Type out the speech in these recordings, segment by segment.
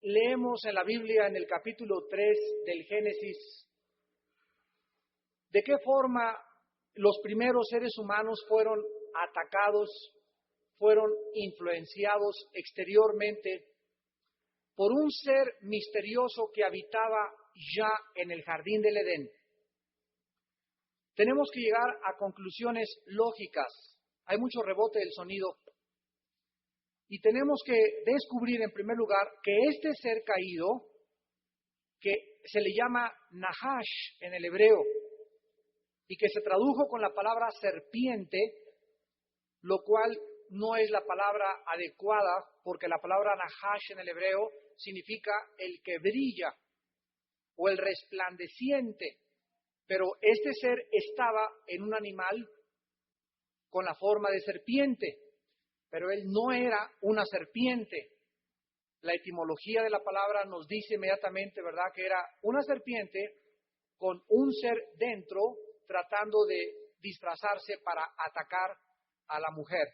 leemos en la Biblia, en el capítulo 3 del Génesis, de qué forma los primeros seres humanos fueron atacados, fueron influenciados exteriormente por un ser misterioso que habitaba ya en el jardín del Edén. Tenemos que llegar a conclusiones lógicas. Hay mucho rebote del sonido. Y tenemos que descubrir en primer lugar que este ser caído, que se le llama Nahash en el hebreo, y que se tradujo con la palabra serpiente, lo cual no es la palabra adecuada, porque la palabra Nahash en el hebreo significa el que brilla o el resplandeciente, pero este ser estaba en un animal con la forma de serpiente, pero él no era una serpiente. La etimología de la palabra nos dice inmediatamente, ¿verdad?, que era una serpiente con un ser dentro tratando de disfrazarse para atacar a la mujer.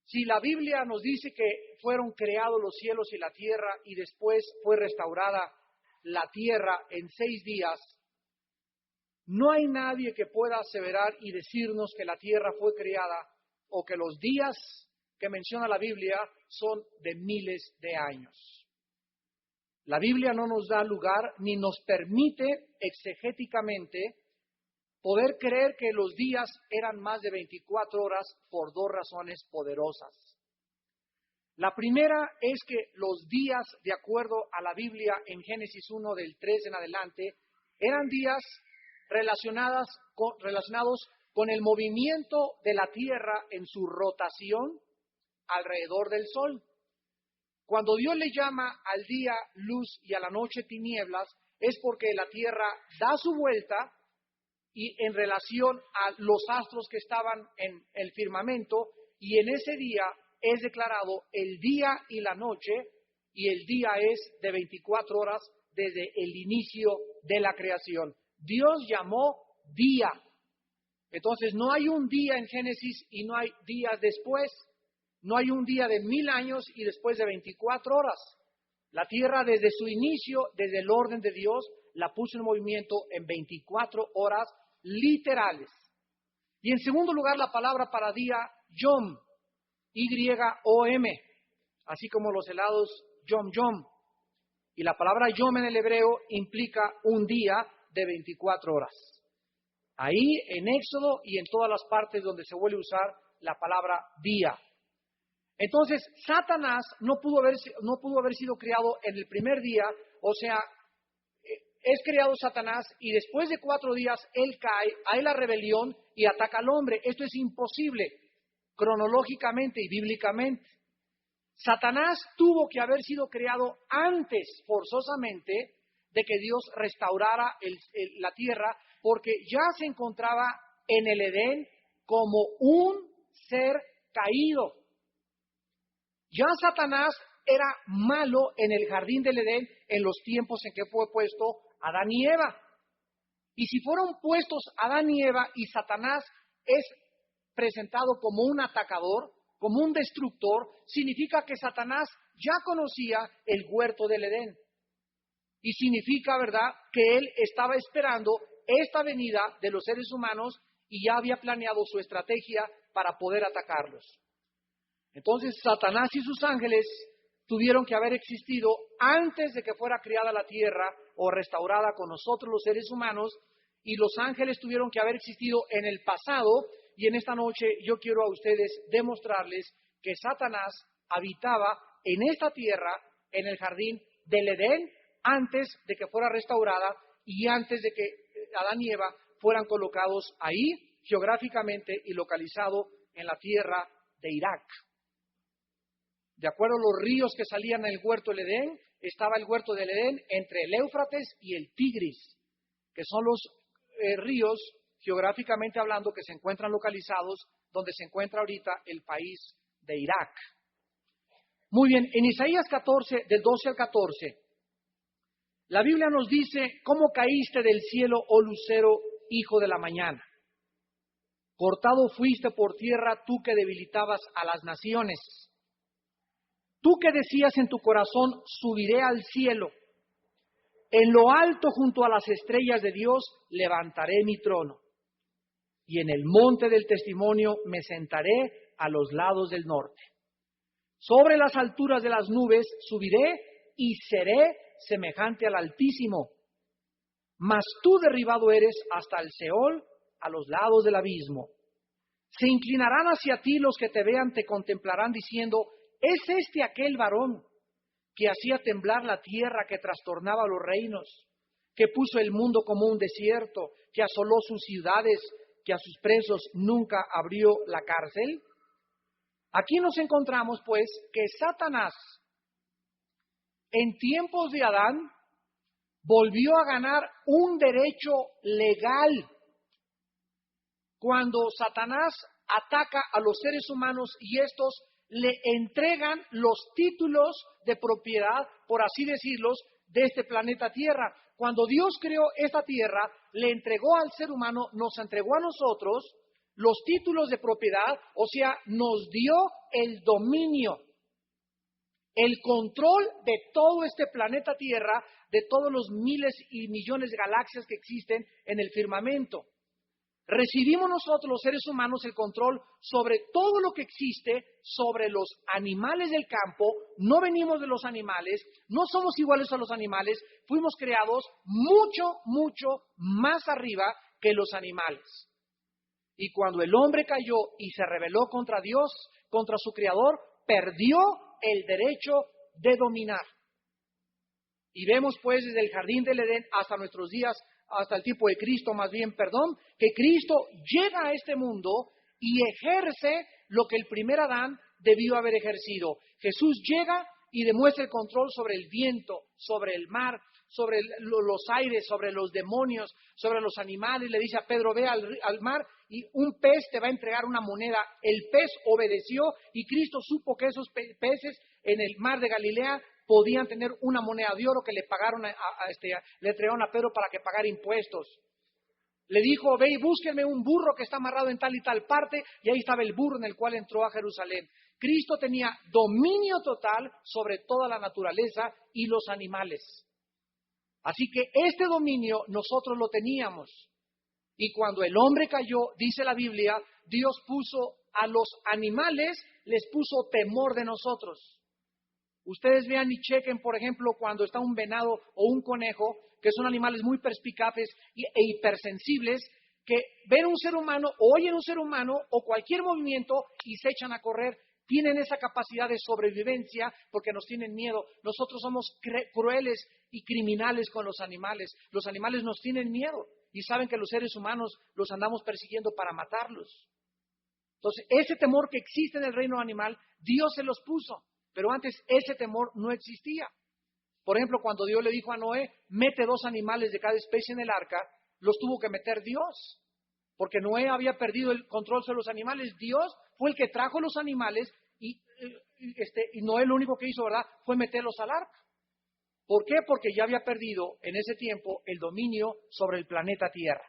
Si la Biblia nos dice que fueron creados los cielos y la tierra y después fue restaurada la tierra en 6 días, no hay nadie que pueda aseverar y decirnos que la tierra fue creada o que los días que menciona la Biblia son de miles de años. La Biblia no nos da lugar ni nos permite exegéticamente poder creer que los días eran más de 24 horas por 2 razones poderosas. La primera es que los días, de acuerdo a la Biblia en Génesis 1 del 3 en adelante, eran días relacionados con el movimiento de la tierra en su rotación alrededor del sol. Cuando Dios le llama al día luz y a la noche tinieblas, es porque la tierra da su vuelta y en relación a los astros que estaban en el firmamento, y en ese día es declarado el día y la noche, y el día es de 24 horas desde el inicio de la creación. Dios llamó día. Entonces no hay un día en Génesis y no hay días después. No hay un día de 1000 años y después de 24 horas. La tierra desde su inicio, desde el orden de Dios, la puso en movimiento en 24 horas literales. Y en segundo lugar, la palabra para día, yom, Y-O-M, así como los helados yom yom. Y la palabra yom en el hebreo implica un día de 24 horas. Ahí en Éxodo y en todas las partes donde se vuelve a usar la palabra día. Entonces, Satanás no pudo haber sido creado en el primer día, o sea, es creado Satanás y después de 4 días él cae, hay la rebelión y ataca al hombre. Esto es imposible, cronológicamente y bíblicamente. Satanás tuvo que haber sido creado antes, forzosamente, de que Dios restaurara la tierra, porque ya se encontraba en el Edén como un ser caído. Ya Satanás era malo en el jardín del Edén en los tiempos en que fue puesto Adán y Eva. Y si fueron puestos Adán y Eva y Satanás es presentado como un atacador, como un destructor, significa que Satanás ya conocía el huerto del Edén. Y significa, ¿verdad?, que él estaba esperando esta venida de los seres humanos y ya había planeado su estrategia para poder atacarlos. Entonces, Satanás y sus ángeles tuvieron que haber existido antes de que fuera creada la tierra o restaurada con nosotros los seres humanos, y los ángeles tuvieron que haber existido en el pasado, y en esta noche yo quiero a ustedes demostrarles que Satanás habitaba en esta tierra, en el jardín del Edén, antes de que fuera restaurada y antes de que Adán y Eva fueran colocados ahí geográficamente y localizado en la tierra de Irak. De acuerdo a los ríos que salían en el huerto del Edén, estaba el huerto del Edén entre el Éufrates y el Tigris, que son los ríos, geográficamente hablando, que se encuentran localizados donde se encuentra ahorita el país de Irak. Muy bien, en Isaías 14, del 12 al 14, la Biblia nos dice: ¿cómo caíste del cielo, oh lucero, hijo de la mañana? Cortado fuiste por tierra tú que debilitabas a las naciones. Tú que decías en tu corazón, subiré al cielo, en lo alto junto a las estrellas de Dios, levantaré mi trono. Y en el monte del testimonio me sentaré a los lados del norte. Sobre las alturas de las nubes subiré y seré semejante al Altísimo. Mas tú derribado eres hasta el Seol, a los lados del abismo. Se inclinarán hacia ti los que te vean, te contemplarán diciendo, ¿es este aquel varón que hacía temblar la tierra, que trastornaba los reinos, que puso el mundo como un desierto, que asoló sus ciudades, que a sus presos nunca abrió la cárcel? Aquí nos encontramos, pues, que Satanás, en tiempos de Adán, volvió a ganar un derecho legal. Cuando Satanás ataca a los seres humanos y estos le entregan los títulos de propiedad, por así decirlos, de este planeta Tierra. Cuando Dios creó esta Tierra, le entregó al ser humano, nos entregó a nosotros los títulos de propiedad, o sea, nos dio el dominio, el control de todo este planeta Tierra, de todos los miles y millones de galaxias que existen en el firmamento. Recibimos nosotros los seres humanos el control sobre todo lo que existe, sobre los animales del campo. No venimos de los animales, no somos iguales a los animales, fuimos creados mucho, mucho más arriba que los animales. Y cuando el hombre cayó y se rebeló contra Dios, contra su Creador, perdió el derecho de dominar. Y vemos pues desde el jardín del Edén hasta nuestros días, hasta el tiempo de Cristo, más bien, que Cristo llega a este mundo y ejerce lo que el primer Adán debió haber ejercido. Jesús llega y demuestra el control sobre el viento, sobre el mar, sobre los aires, sobre los demonios, sobre los animales. Le dice a Pedro, ve al mar y un pez te va a entregar una moneda. El pez obedeció y Cristo supo que esos peces en el mar de Galilea podían tener una moneda de oro que le pagaron le entregaron a Pedro para que pagara impuestos. Le dijo, ve y búsquenme un burro que está amarrado en tal y tal parte, y ahí estaba el burro en el cual entró a Jerusalén. Cristo tenía dominio total sobre toda la naturaleza y los animales. Así que este dominio nosotros lo teníamos. Y cuando el hombre cayó, dice la Biblia, Dios puso a los animales, les puso temor de nosotros. Ustedes vean y chequen, por ejemplo, cuando está un venado o un conejo, que son animales muy perspicaces e hipersensibles, que ven un ser humano, o oyen un ser humano, o cualquier movimiento y se echan a correr. Tienen esa capacidad de sobrevivencia porque nos tienen miedo. Nosotros somos crueles y criminales con los animales. Los animales nos tienen miedo y saben que los seres humanos los andamos persiguiendo para matarlos. Entonces, ese temor que existe en el reino animal, Dios se los puso. Pero antes ese temor no existía. Por ejemplo, cuando Dios le dijo a Noé, mete 2 animales de cada especie en el arca, los tuvo que meter Dios. Porque Noé había perdido el control sobre los animales. Dios fue el que trajo los animales y Noé lo único que hizo, ¿verdad?, fue meterlos al arca. ¿Por qué? Porque ya había perdido en ese tiempo el dominio sobre el planeta Tierra.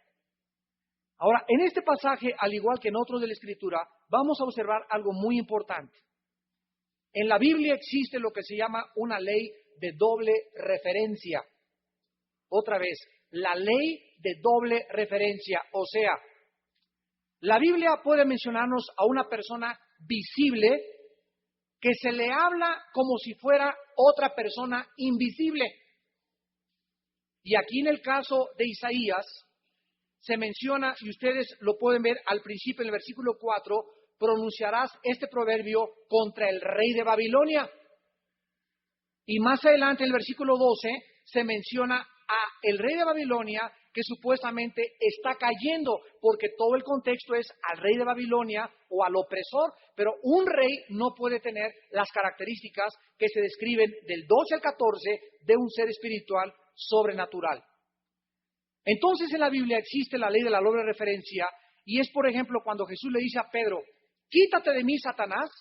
Ahora, en este pasaje, al igual que en otros de la Escritura, vamos a observar algo muy importante. En la Biblia existe lo que se llama una ley de doble referencia. Otra vez, la ley de doble referencia. O sea, la Biblia puede mencionarnos a una persona visible que se le habla como si fuera otra persona invisible. Y aquí en el caso de Isaías se menciona, y ustedes lo pueden ver al principio en el versículo 4, pronunciarás este proverbio contra el rey de Babilonia. Y más adelante en el versículo 12 se menciona a el rey de Babilonia que supuestamente está cayendo, porque todo el contexto es al rey de Babilonia o al opresor, pero un rey no puede tener las características que se describen del 12 al 14 de un ser espiritual sobrenatural. Entonces en la Biblia existe la ley de la doble referencia, y es por ejemplo cuando Jesús le dice a Pedro, quítate de mí, Satanás.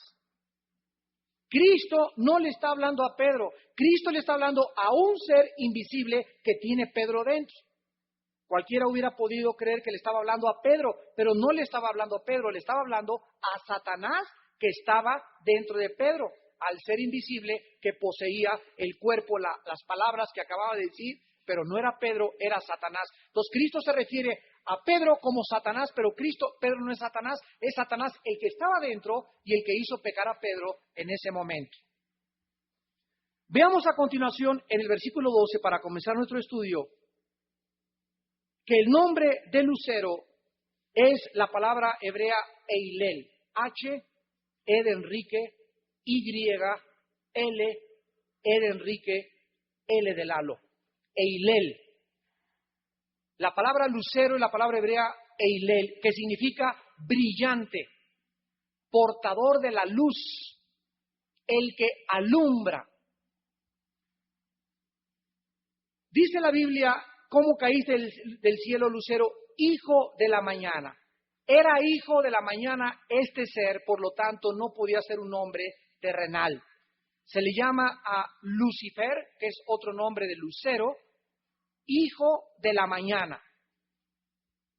Cristo no le está hablando a Pedro, Cristo le está hablando a un ser invisible que tiene Pedro dentro. Cualquiera hubiera podido creer que le estaba hablando a Pedro, pero no le estaba hablando a Pedro, le estaba hablando a Satanás que estaba dentro de Pedro. al ser invisible que poseía el cuerpo, las palabras que acababa de decir, pero no era Pedro, era Satanás. Entonces Cristo se refiere a Pedro como Satanás, pero Pedro no es Satanás el que estaba dentro y el que hizo pecar a Pedro en ese momento. Veamos a continuación en el versículo 12, para comenzar nuestro estudio, que el nombre de lucero es la palabra hebrea Eilel, H, E de Enrique, Y, L, E de Enrique, L de Lalo, Eilel. La palabra lucero es la palabra hebrea Eilel, que significa brillante, portador de la luz, el que alumbra. Dice la Biblia, ¿cómo caíste del cielo, lucero? Hijo de la mañana. Era hijo de la mañana este ser, por lo tanto no podía ser un hombre terrenal. Se le llama a Lucifer, que es otro nombre de lucero, hijo de la mañana.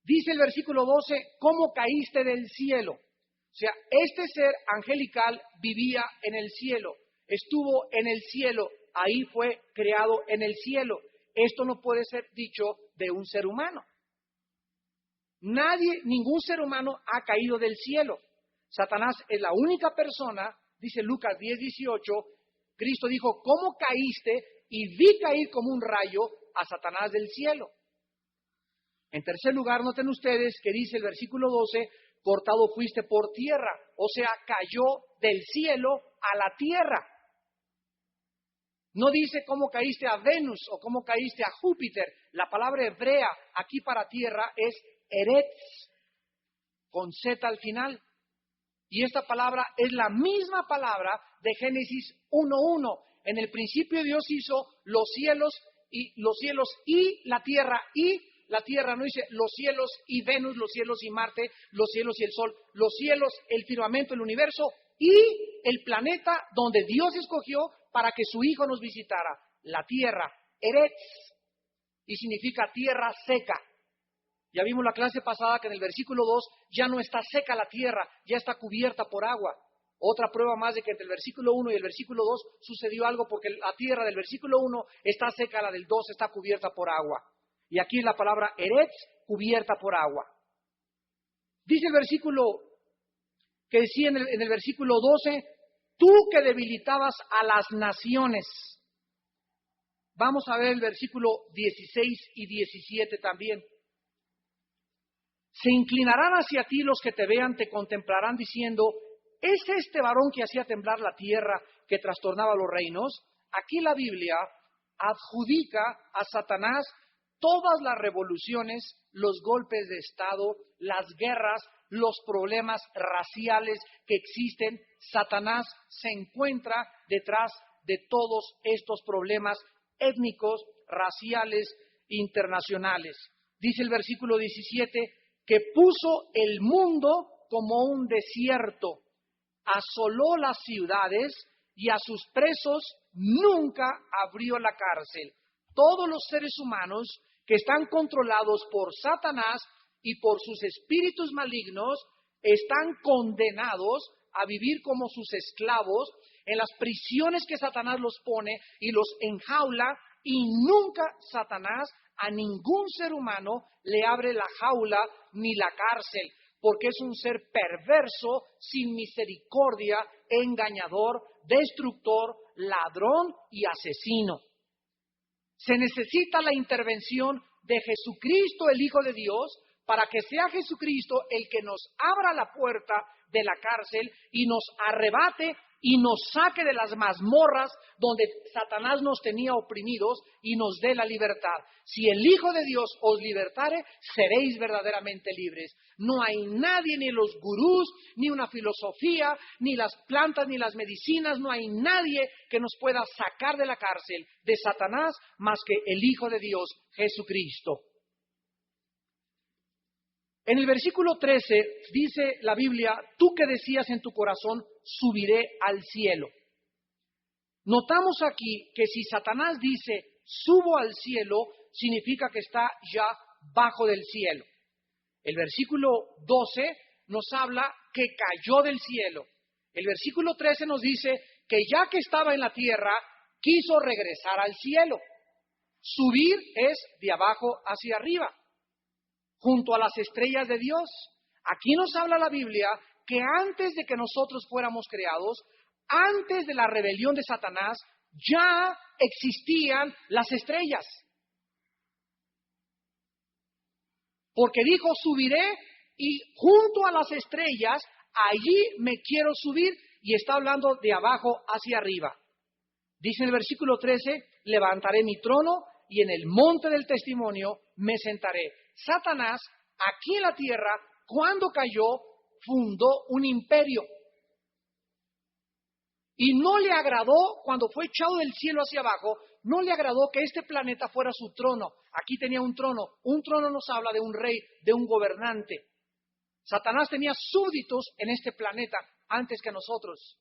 Dice el versículo 12, ¿cómo caíste del cielo? O sea, este ser angelical vivía en el cielo, estuvo en el cielo, ahí fue creado en el cielo. Esto no puede ser dicho de un ser humano. Ningún ser humano ha caído del cielo. Satanás es la única persona, dice Lucas 10:18, Cristo dijo, ¿cómo caíste? Y vi caer como un rayo a Satanás del cielo. En tercer lugar, noten ustedes que dice el versículo 12, cortado fuiste por tierra, o sea, cayó del cielo a la tierra. No dice cómo caíste a Venus o cómo caíste a Júpiter. La palabra hebrea aquí para tierra es eretz, con Z al final. Y esta palabra es la misma palabra de Génesis 1:1. En el principio Dios hizo los cielos y la tierra. Y la tierra no dice los cielos y Venus, los cielos y Marte, los cielos y el sol, los cielos, el firmamento, el universo y el planeta donde Dios escogió para que su Hijo nos visitara, la tierra, eretz, y significa tierra seca. Ya vimos la clase pasada que en el versículo 2 ya no está seca la tierra, ya está cubierta por agua. Otra prueba más de que entre el versículo 1 y el versículo 2 sucedió algo, porque la tierra del versículo 1 está seca, la del 2 está cubierta por agua. Y aquí la palabra eretz, cubierta por agua. Dice el versículo que decía en el versículo 12, tú que debilitabas a las naciones. Vamos a ver el versículo 16 y 17 también. Se inclinarán hacia ti los que te vean, te contemplarán diciendo, ¿es este varón que hacía temblar la tierra, que trastornaba los reinos? Aquí la Biblia adjudica a Satanás todas las revoluciones, los golpes de Estado, las guerras, los problemas raciales que existen. Satanás se encuentra detrás de todos estos problemas étnicos, raciales, internacionales. Dice el versículo 17, que puso el mundo como un desierto, asoló las ciudades y a sus presos nunca abrió la cárcel. Todos los seres humanos que están controlados por Satanás y por sus espíritus malignos están condenados a vivir como sus esclavos en las prisiones que Satanás los pone y los enjaula, y nunca Satanás a ningún ser humano le abre la jaula ni la cárcel, porque es un ser perverso, sin misericordia, engañador, destructor, ladrón y asesino. Se necesita la intervención de Jesucristo, el Hijo de Dios, para que sea Jesucristo el que nos abra la puerta de la cárcel y nos arrebate y nos saque de las mazmorras donde Satanás nos tenía oprimidos y nos dé la libertad. Si el Hijo de Dios os libertare, seréis verdaderamente libres. No hay nadie, ni los gurús, ni una filosofía, ni las plantas, ni las medicinas, no hay nadie que nos pueda sacar de la cárcel de Satanás más que el Hijo de Dios, Jesucristo. En el versículo 13 dice la Biblia, tú que decías en tu corazón, subiré al cielo. Notamos aquí que si Satanás dice, subo al cielo, significa que está ya bajo del cielo. El versículo 12 nos habla que cayó del cielo. El versículo 13 nos dice que ya que estaba en la tierra, quiso regresar al cielo. Subir es de abajo hacia arriba, junto a las estrellas de Dios. Aquí nos habla la Biblia que antes de que nosotros fuéramos creados, antes de la rebelión de Satanás, ya existían las estrellas. Porque dijo, subiré y junto a las estrellas, allí me quiero subir, y está hablando de abajo hacia arriba. Dice en el versículo 13, levantaré mi trono y en el monte del testimonio me sentaré. Satanás, aquí en la tierra, cuando cayó, fundó un imperio. Y no le agradó, cuando fue echado del cielo hacia abajo, no le agradó que este planeta fuera su trono. Aquí tenía un trono. Un trono nos habla de un rey, de un gobernante. Satanás tenía súbditos en este planeta antes que nosotros.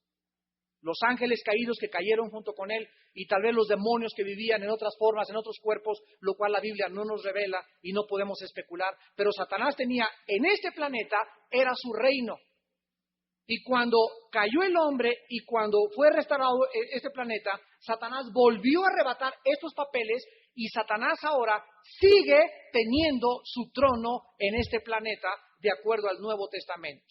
Los ángeles caídos que cayeron junto con él, y tal vez los demonios que vivían en otras formas, en otros cuerpos, lo cual la Biblia no nos revela y no podemos especular. Pero Satanás tenía en este planeta, era su reino. Y cuando cayó el hombre y cuando fue restaurado este planeta, Satanás volvió a arrebatar estos papeles, y Satanás ahora sigue teniendo su trono en este planeta de acuerdo al Nuevo Testamento.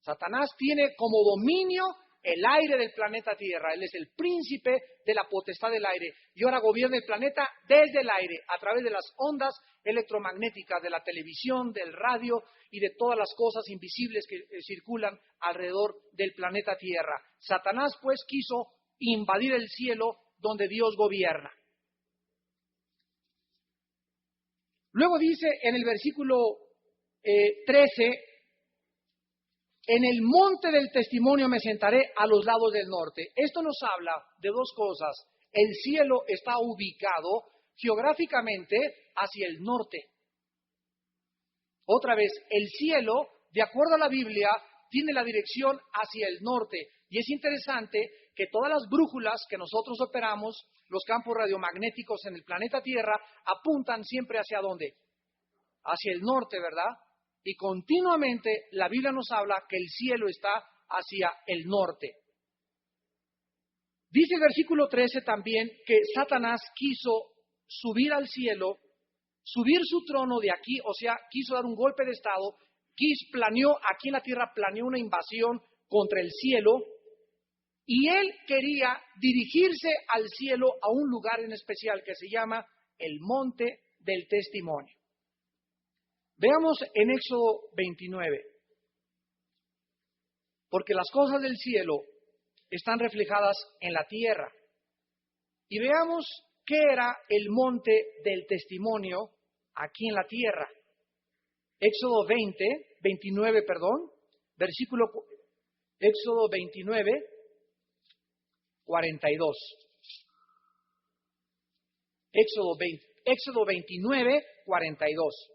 Satanás tiene como dominio el aire del planeta Tierra. Él es el príncipe de la potestad del aire y ahora gobierna el planeta desde el aire, a través de las ondas electromagnéticas, de la televisión, del radio y de todas las cosas invisibles que circulan alrededor del planeta Tierra. Satanás pues quiso invadir el cielo donde Dios gobierna. Luego dice en el versículo 13, en el monte del testimonio me sentaré a los lados del norte. Esto nos habla de dos cosas. El cielo está ubicado geográficamente hacia el norte. Otra vez, el cielo, de acuerdo a la Biblia, tiene la dirección hacia el norte. Y es interesante que todas las brújulas que nosotros operamos, los campos radiomagnéticos en el planeta Tierra, apuntan siempre hacia ¿dónde? Hacia el norte, ¿verdad? Y continuamente la Biblia nos habla que el cielo está hacia el norte. Dice el versículo 13 también que Satanás quiso subir al cielo, subir su trono de aquí, o sea, quiso dar un golpe de estado, planeó, aquí en la tierra planeó una invasión contra el cielo, y él quería dirigirse al cielo a un lugar en especial que se llama el monte del testimonio. Veamos en Éxodo 29, porque las cosas del cielo están reflejadas en la tierra. Y veamos qué era el monte del testimonio aquí en la tierra. Éxodo 29, Éxodo 29, 42. Éxodo 29, 42.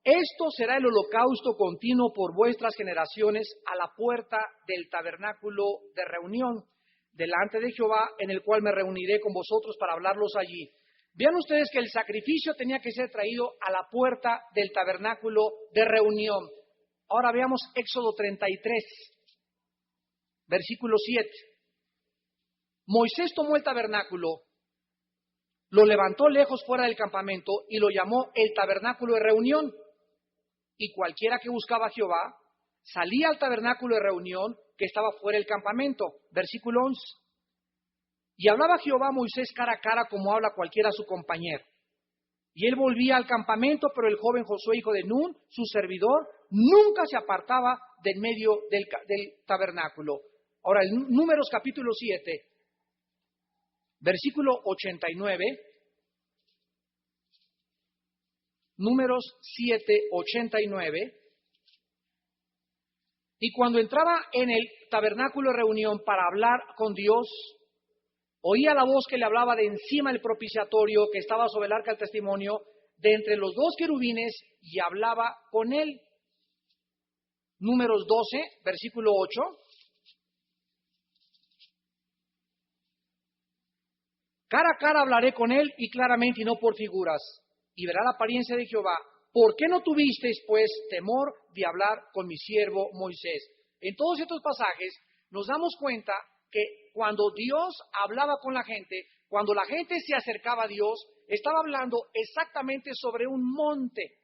Esto será el holocausto continuo por vuestras generaciones a la puerta del tabernáculo de reunión, delante de Jehová, en el cual me reuniré con vosotros para hablarlos allí. Vean ustedes que el sacrificio tenía que ser traído a la puerta del tabernáculo de reunión. Ahora veamos Éxodo 33, versículo 7. Moisés tomó el tabernáculo, lo levantó lejos fuera del campamento y lo llamó el tabernáculo de reunión. Y cualquiera que buscaba a Jehová salía al tabernáculo de reunión que estaba fuera del campamento. Versículo 11. Y hablaba Jehová a Moisés cara a cara como habla cualquiera a su compañero. Y él volvía al campamento, pero el joven Josué, hijo de Nun, su servidor, nunca se apartaba del medio del tabernáculo. Ahora, en Números capítulo 7, versículo 89. Números 7, 89. Y cuando entraba en el tabernáculo de reunión para hablar con Dios, oía la voz que le hablaba de encima del propiciatorio que estaba sobre el arca del testimonio, de entre los dos querubines, y hablaba con él. Números 12, versículo 8. Cara a cara hablaré con él y claramente y no por figuras, y verá la apariencia de Jehová. ¿Por qué no tuvisteis, pues, temor de hablar con mi siervo Moisés? En todos estos pasajes nos damos cuenta que cuando Dios hablaba con la gente, cuando la gente se acercaba a Dios, estaba hablando exactamente sobre un monte.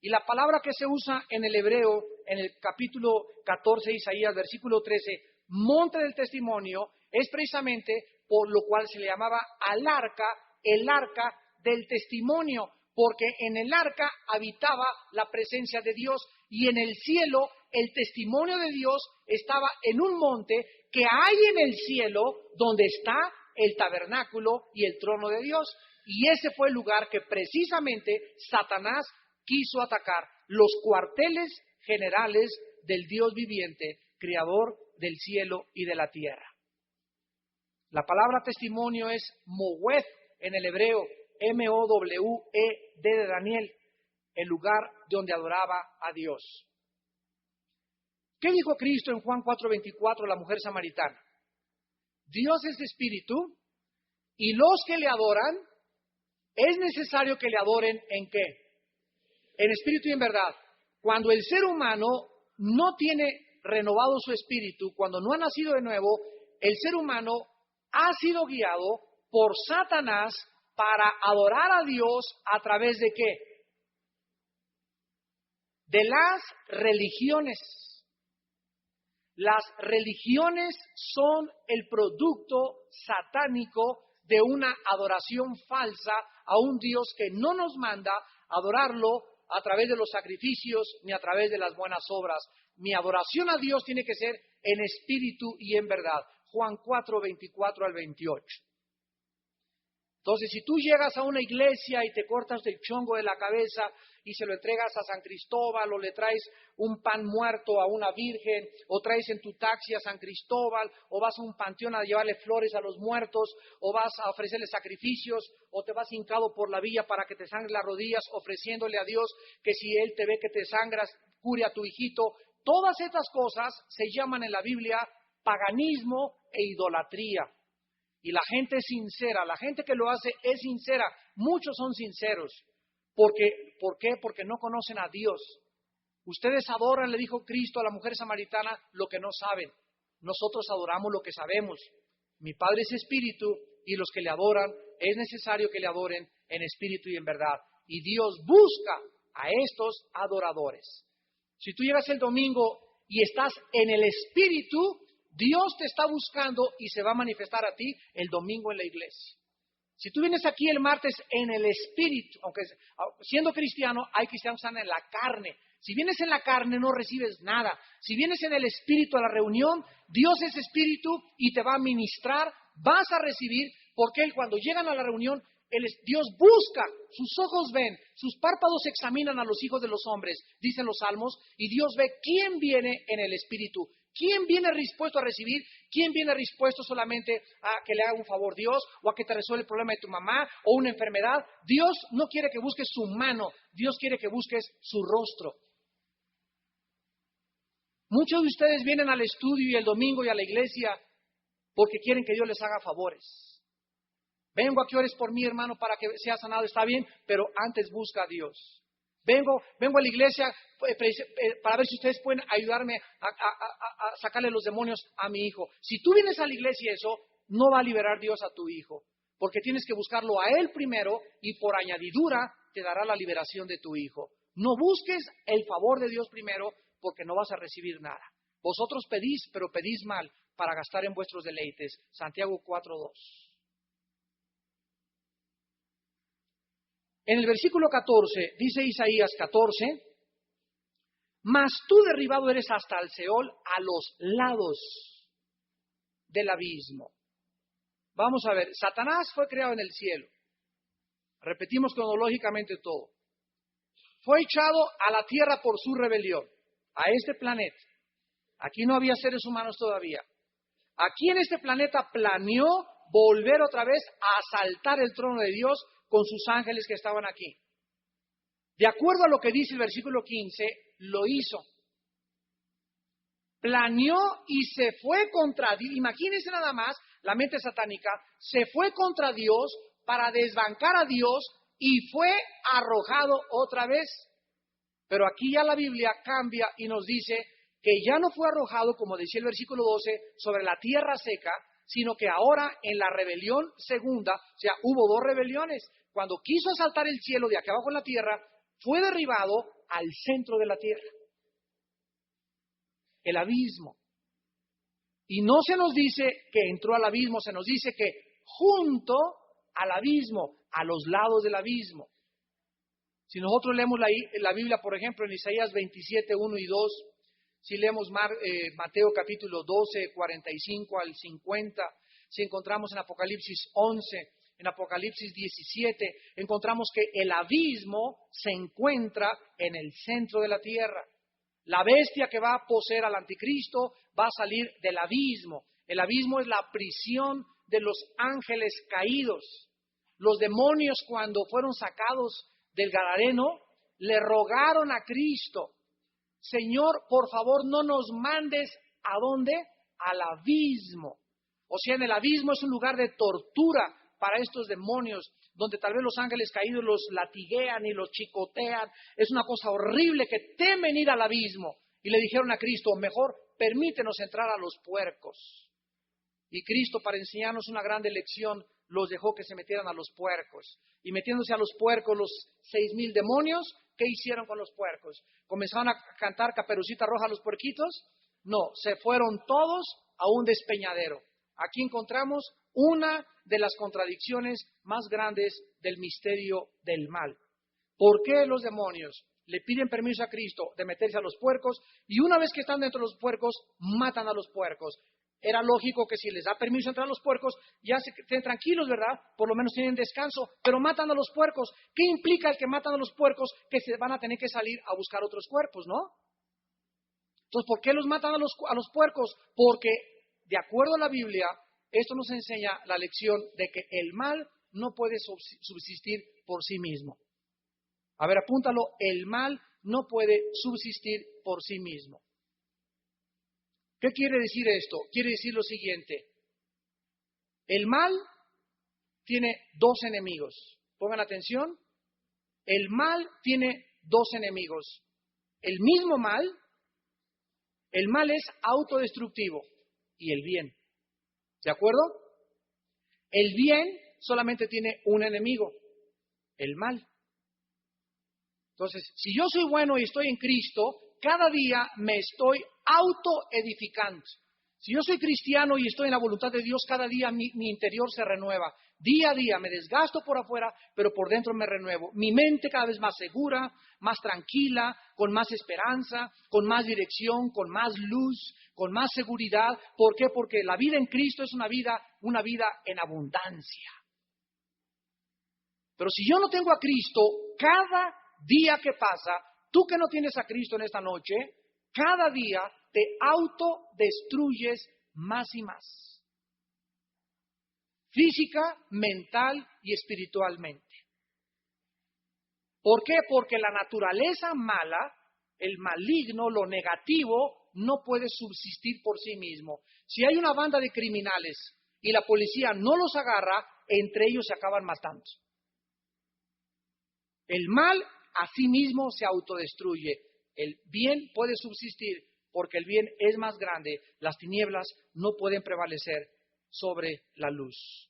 Y la palabra que se usa en el hebreo, en el capítulo 14 de Isaías, versículo 13, monte del testimonio, es precisamente por lo cual se le llamaba al arca, el arca del testimonio, porque en el arca habitaba la presencia de Dios y en el cielo el testimonio de Dios estaba en un monte que hay en el cielo donde está el tabernáculo y el trono de Dios. Y ese fue el lugar que precisamente Satanás quiso atacar, los cuarteles generales del Dios viviente, creador del cielo y de la tierra. La palabra testimonio es mowed en el hebreo, M-O-W-E-D de Daniel, el lugar donde adoraba a Dios. ¿Qué dijo Cristo en Juan 4:24 a la mujer samaritana? Dios es espíritu y los que le adoran, es necesario que le adoren ¿en qué? En espíritu y en verdad. Cuando el ser humano no tiene renovado su espíritu, cuando no ha nacido de nuevo, el ser humano ha sido guiado por Satanás para adorar a Dios a través de ¿qué? De las religiones. Las religiones son el producto satánico de una adoración falsa a un Dios que no nos manda adorarlo a través de los sacrificios ni a través de las buenas obras. Mi adoración a Dios tiene que ser en espíritu y en verdad. Juan 4:24 al 28. Entonces, si tú llegas a una iglesia y te cortas el chongo de la cabeza y se lo entregas a San Cristóbal, o le traes un pan muerto a una virgen, o traes en tu taxi a San Cristóbal, o vas a un panteón a llevarle flores a los muertos, o vas a ofrecerle sacrificios, o te vas hincado por la villa para que te sangres las rodillas, ofreciéndole a Dios que si Él te ve que te sangras, cure a tu hijito. Todas estas cosas se llaman en la Biblia paganismo e idolatría. Y la gente es sincera, la gente que lo hace es sincera, muchos son sinceros. ¿Por qué? Porque no conocen a Dios. Ustedes adoran, le dijo Cristo a la mujer samaritana, lo que no saben. Nosotros adoramos lo que sabemos. Mi Padre es espíritu y los que le adoran, es necesario que le adoren en espíritu y en verdad. Y Dios busca a estos adoradores. Si tú llegas el domingo y estás en el espíritu, Dios te está buscando y se va a manifestar a ti el domingo en la iglesia. Si tú vienes aquí el martes en el espíritu, aunque siendo cristiano, hay cristianos que están en la carne. Si vienes en la carne no recibes nada. Si vienes en el espíritu a la reunión, Dios es espíritu y te va a ministrar, vas a recibir, porque Él cuando llegan a la reunión, Dios busca, sus ojos ven, sus párpados examinan a los hijos de los hombres, dicen los salmos, y Dios ve quién viene en el espíritu. ¿Quién viene dispuesto a recibir? ¿Quién viene dispuesto solamente a que le haga un favor Dios o a que te resuelva el problema de tu mamá o una enfermedad? Dios no quiere que busques su mano, Dios quiere que busques su rostro. Muchos de ustedes vienen al estudio y el domingo y a la iglesia porque quieren que Dios les haga favores. Vengo a que ores por mí, hermano, para que sea sanado, está bien, pero antes busca a Dios. Vengo a la iglesia para ver si ustedes pueden ayudarme a sacarle los demonios a mi hijo. Si tú vienes a la iglesia eso, no va a liberar Dios a tu hijo, porque tienes que buscarlo a Él primero y por añadidura te dará la liberación de tu hijo. No busques el favor de Dios primero porque no vas a recibir nada. Vosotros pedís, pero pedís mal para gastar en vuestros deleites. Santiago 4:2. En el versículo 14, dice Isaías 14, mas tú derribado eres hasta el Seol, a los lados del abismo. Vamos a ver, Satanás fue creado en el cielo. Repetimos cronológicamente todo. Fue echado a la tierra por su rebelión, a este planeta. Aquí no había seres humanos todavía. Aquí en este planeta planeó volver otra vez a asaltar el trono de Dios con sus ángeles que estaban aquí. De acuerdo a lo que dice el versículo 15, lo hizo. Planeó y se fue contra Dios. Imagínense nada más, la mente satánica, se fue contra Dios para desbancar a Dios y fue arrojado otra vez. Pero aquí ya la Biblia cambia y nos dice que ya no fue arrojado, como decía el versículo 12, sobre la tierra seca, sino que ahora en la rebelión segunda, o sea, hubo dos rebeliones. Cuando quiso asaltar el cielo de acá abajo en la tierra, fue derribado al centro de la tierra, el abismo. Y no se nos dice que entró al abismo, se nos dice que junto al abismo, a los lados del abismo. Si nosotros leemos la Biblia, por ejemplo, en Isaías 27, 1 y 2, si leemos Mateo capítulo 12, 45 al 50, si encontramos en Apocalipsis 11, en Apocalipsis 17, encontramos que el abismo se encuentra en el centro de la tierra. La bestia que va a poseer al anticristo va a salir del abismo. El abismo es la prisión de los ángeles caídos. Los demonios, cuando fueron sacados del Gadareno, le rogaron a Cristo: Señor, por favor, no nos mandes ¿a dónde? Al abismo. O sea, en el abismo es un lugar de tortura para estos demonios, donde tal vez los ángeles caídos los latiguean y los chicotean. Es una cosa horrible que temen ir al abismo. Y le dijeron a Cristo: mejor permítenos entrar a los puercos. Y Cristo, para enseñarnos una gran lección, los dejó que se metieran a los puercos. Y metiéndose a los puercos los 6,000 demonios, ¿qué hicieron con los puercos? ¿Comenzaron a cantar Caperucita Roja a los puerquitos? No, se fueron todos a un despeñadero. Aquí encontramos una de las contradicciones más grandes del misterio del mal. ¿Por qué los demonios le piden permiso a Cristo de meterse a los puercos y una vez que están dentro de los puercos, matan a los puercos? Era lógico que si les da permiso entrar a los puercos, ya se estén tranquilos, ¿verdad? Por lo menos tienen descanso, pero matan a los puercos. ¿Qué implica el que matan a los puercos? Que se van a tener que salir a buscar otros cuerpos, ¿no? Entonces, ¿por qué los matan a los puercos? Porque, de acuerdo a la Biblia, esto nos enseña la lección de que el mal no puede subsistir por sí mismo. A ver, apúntalo: el mal no puede subsistir por sí mismo. ¿Qué quiere decir esto? Quiere decir lo siguiente: el mal tiene dos enemigos. Pongan atención. El mal tiene dos enemigos. El mismo mal, el mal es autodestructivo, y el bien. ¿De acuerdo? El bien solamente tiene un enemigo: el mal. Entonces, si yo soy bueno y estoy en Cristo, cada día me estoy autoedificando. Si yo soy cristiano y estoy en la voluntad de Dios, cada día mi interior se renueva. Día a día me desgasto por afuera, pero por dentro me renuevo. Mi mente cada vez más segura, más tranquila, con más esperanza, con más dirección, con más luz, con más seguridad. ¿Por qué? Porque la vida en Cristo es una vida en abundancia. Pero si yo no tengo a Cristo, cada día que pasa, tú que no tienes a Cristo en esta noche, cada día te autodestruyes más y más. Física, mental y espiritualmente. ¿Por qué? Porque la naturaleza mala, el maligno, lo negativo, no puede subsistir por sí mismo. Si hay una banda de criminales y la policía no los agarra, entre ellos se acaban matando. El mal a sí mismo se autodestruye. El bien puede subsistir porque el bien es más grande. Las tinieblas no pueden prevalecer sobre la luz.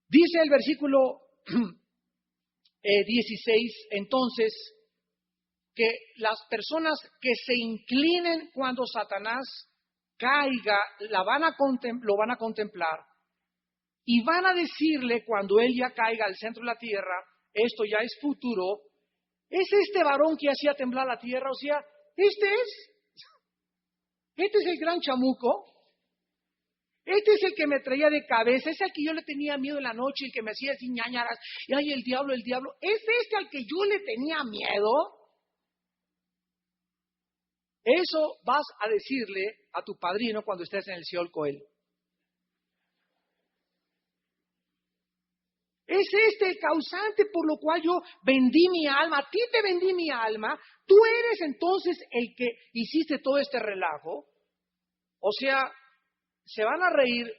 Dice el versículo 16, entonces, que las personas que se inclinen cuando Satanás caiga, lo van a contemplar y van a decirle cuando él ya caiga al centro de la tierra: esto ya es futuro, ¿es este varón que hacía temblar la tierra? O sea, este es el gran chamuco, este es el que me traía de cabeza, es el que yo le tenía miedo en la noche, el que me hacía así ñañaras, y ay, el diablo, ¿es este al que yo le tenía miedo? Eso vas a decirle a tu padrino cuando estés en el Seol con él. Es este el causante por lo cual yo vendí mi alma, a ti te vendí mi alma, tú eres entonces el que hiciste todo este relajo. O sea, se van a reír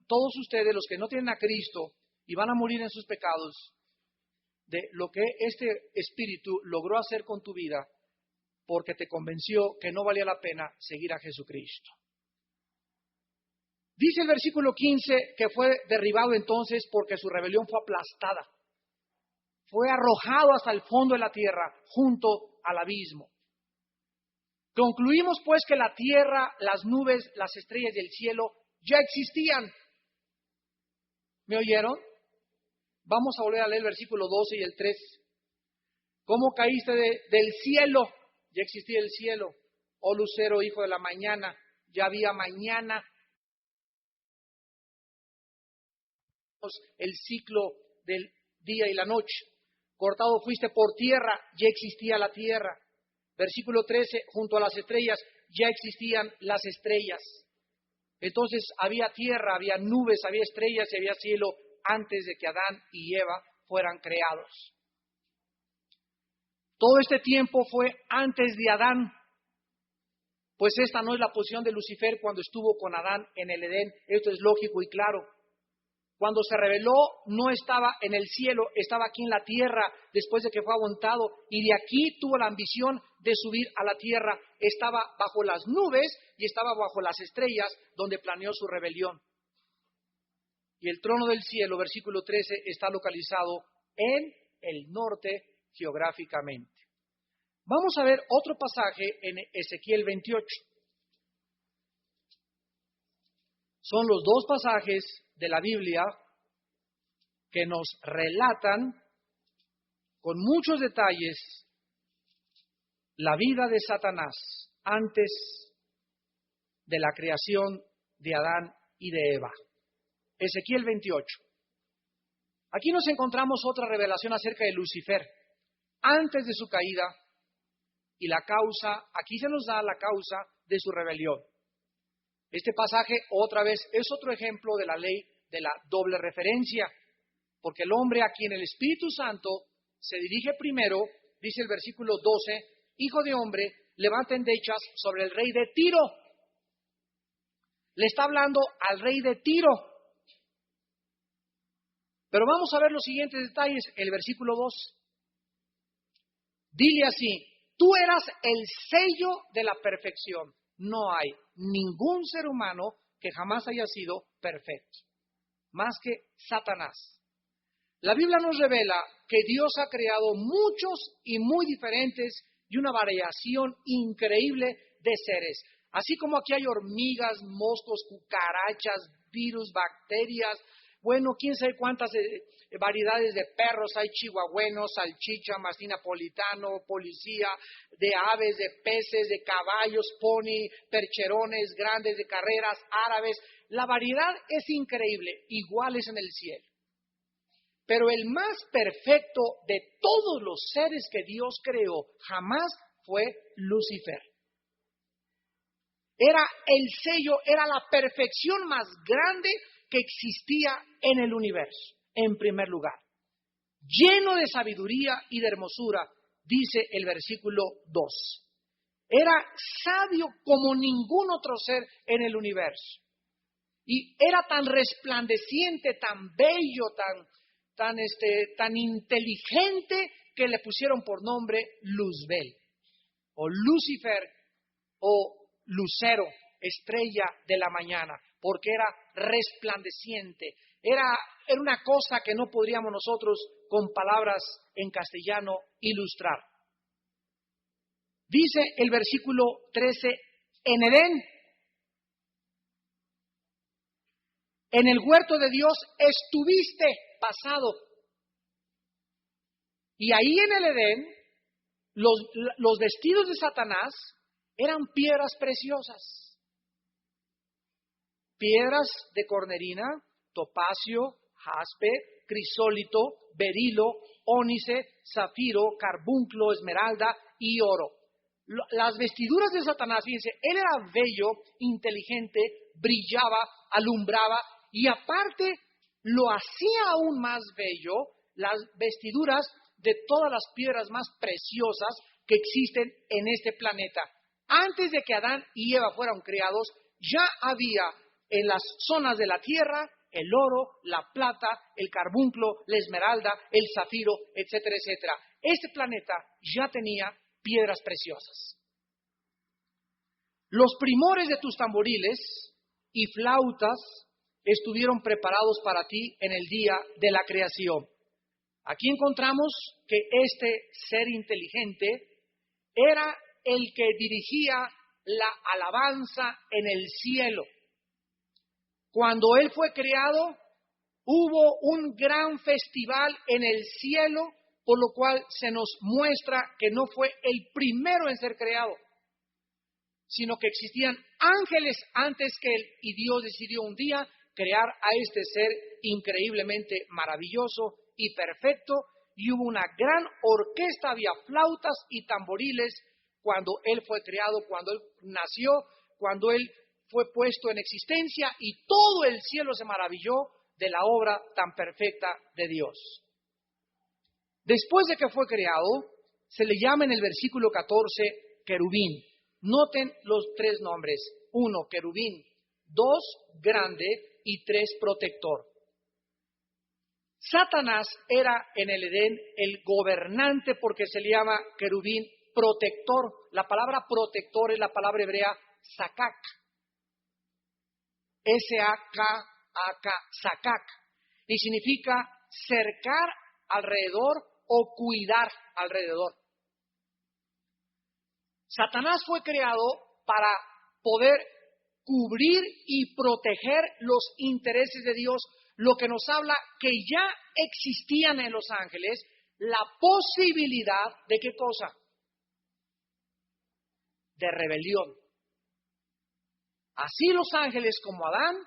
todos ustedes, los que no tienen a Cristo, y van a morir en sus pecados, de lo que este espíritu logró hacer con tu vida porque te convenció que no valía la pena seguir a Jesucristo. Dice el versículo 15 que fue derribado entonces porque su rebelión fue aplastada. Fue arrojado hasta el fondo de la tierra, junto al abismo. Concluimos pues que la tierra, las nubes, las estrellas y el cielo ya existían. ¿Me oyeron? Vamos a volver a leer el versículo 12 y el 13. ¿Cómo caíste del cielo? Ya existía el cielo. Oh lucero, hijo de la mañana, ya había mañana. El ciclo del día y la noche. Cortado fuiste por tierra, ya existía la tierra. Versículo 13, junto a las estrellas, ya existían las estrellas. Entonces había tierra, había nubes, había estrellas y había cielo antes de que Adán y Eva fueran creados. Todo este tiempo fue antes de Adán, pues esta no es la posición de Lucifer cuando estuvo con Adán en el Edén. Esto es lógico y claro. Cuando se rebeló, no estaba en el cielo, estaba aquí en la tierra después de que fue aguantado, y de aquí tuvo la ambición de subir a la tierra. Estaba bajo las nubes y estaba bajo las estrellas donde planeó su rebelión. Y el trono del cielo, versículo 13, está localizado en el norte geográficamente. Vamos a ver otro pasaje en Ezequiel 28. Son los dos pasajes de la Biblia que nos relatan con muchos detalles la vida de Satanás antes de la creación de Adán y de Eva. Ezequiel 28. Aquí nos encontramos otra revelación acerca de Lucifer antes de su caída y la causa, aquí se nos da la causa de su rebelión. Este pasaje otra vez es otro ejemplo de la ley de la doble referencia, porque el hombre a quien el Espíritu Santo se dirige primero, dice el versículo 12, hijo de hombre, levanta endechas sobre el rey de Tiro. Le está hablando al rey de Tiro. Pero vamos a ver los siguientes detalles, el versículo 2. Dile así, tú eras el sello de la perfección. No hay ningún ser humano que jamás haya sido perfecto, más que Satanás. La Biblia nos revela que Dios ha creado muchos y muy diferentes y una variación increíble de seres. Así como aquí hay hormigas, moscos, cucarachas, virus, bacterias, bueno, quién sabe cuántas variedades de perros, hay chihuahuenos, salchicha, mastín napolitano, policía, de aves, de peces, de caballos, pony, percherones, grandes de carreras, árabes. La variedad es increíble, iguales en el cielo. Pero el más perfecto de todos los seres que Dios creó jamás fue Lucifer. Era el sello, era la perfección más grande que existía en el universo, en primer lugar. Lleno de sabiduría y de hermosura, dice el versículo 2. Era sabio como ningún otro ser en el universo. Y era tan resplandeciente, tan bello, tan inteligente, que le pusieron por nombre Luzbel, o Lucifer, o Lucero, estrella de la mañana, porque era resplandeciente. Era una cosa que no podríamos nosotros con palabras en castellano ilustrar. Dice el versículo 13, en Edén, en el huerto de Dios estuviste, pasado. Y ahí en el Edén, los vestidos de Satanás eran piedras preciosas. Piedras de cornerina, topacio, jaspe, crisólito, berilo, ónice, zafiro, carbunclo, esmeralda y oro. Las vestiduras de Satanás, fíjense, él era bello, inteligente, brillaba, alumbraba y aparte lo hacía aún más bello las vestiduras de todas las piedras más preciosas que existen en este planeta. Antes de que Adán y Eva fueran creados, ya había en las zonas de la tierra el oro, la plata, el carbunclo, la esmeralda, el zafiro, etcétera, etcétera. Este planeta ya tenía piedras preciosas. Los primores de tus tamboriles y flautas estuvieron preparados para ti en el día de la creación. Aquí encontramos que este ser inteligente era el que dirigía la alabanza en el cielo. Cuando él fue creado, hubo un gran festival en el cielo, por lo cual se nos muestra que no fue el primero en ser creado, sino que existían ángeles antes que él, y Dios decidió un día crear a este ser increíblemente maravilloso y perfecto, y hubo una gran orquesta, había flautas y tamboriles cuando él fue creado, cuando él nació, cuando él fue puesto en existencia, y todo el cielo se maravilló de la obra tan perfecta de Dios. Después de que fue creado, se le llama en el versículo 14 querubín. Noten los tres nombres: 1, querubín; 2, grande; y 3, protector. Satanás era en el Edén el gobernante porque se le llama querubín protector. La palabra protector es la palabra hebrea sakak. S-A-K-A-K, sakak. Y significa cercar alrededor o cuidar alrededor. Satanás fue creado para poder cubrir y proteger los intereses de Dios, lo que nos habla que ya existían en los ángeles la posibilidad de ¿qué cosa? De rebelión. Así los ángeles como Adán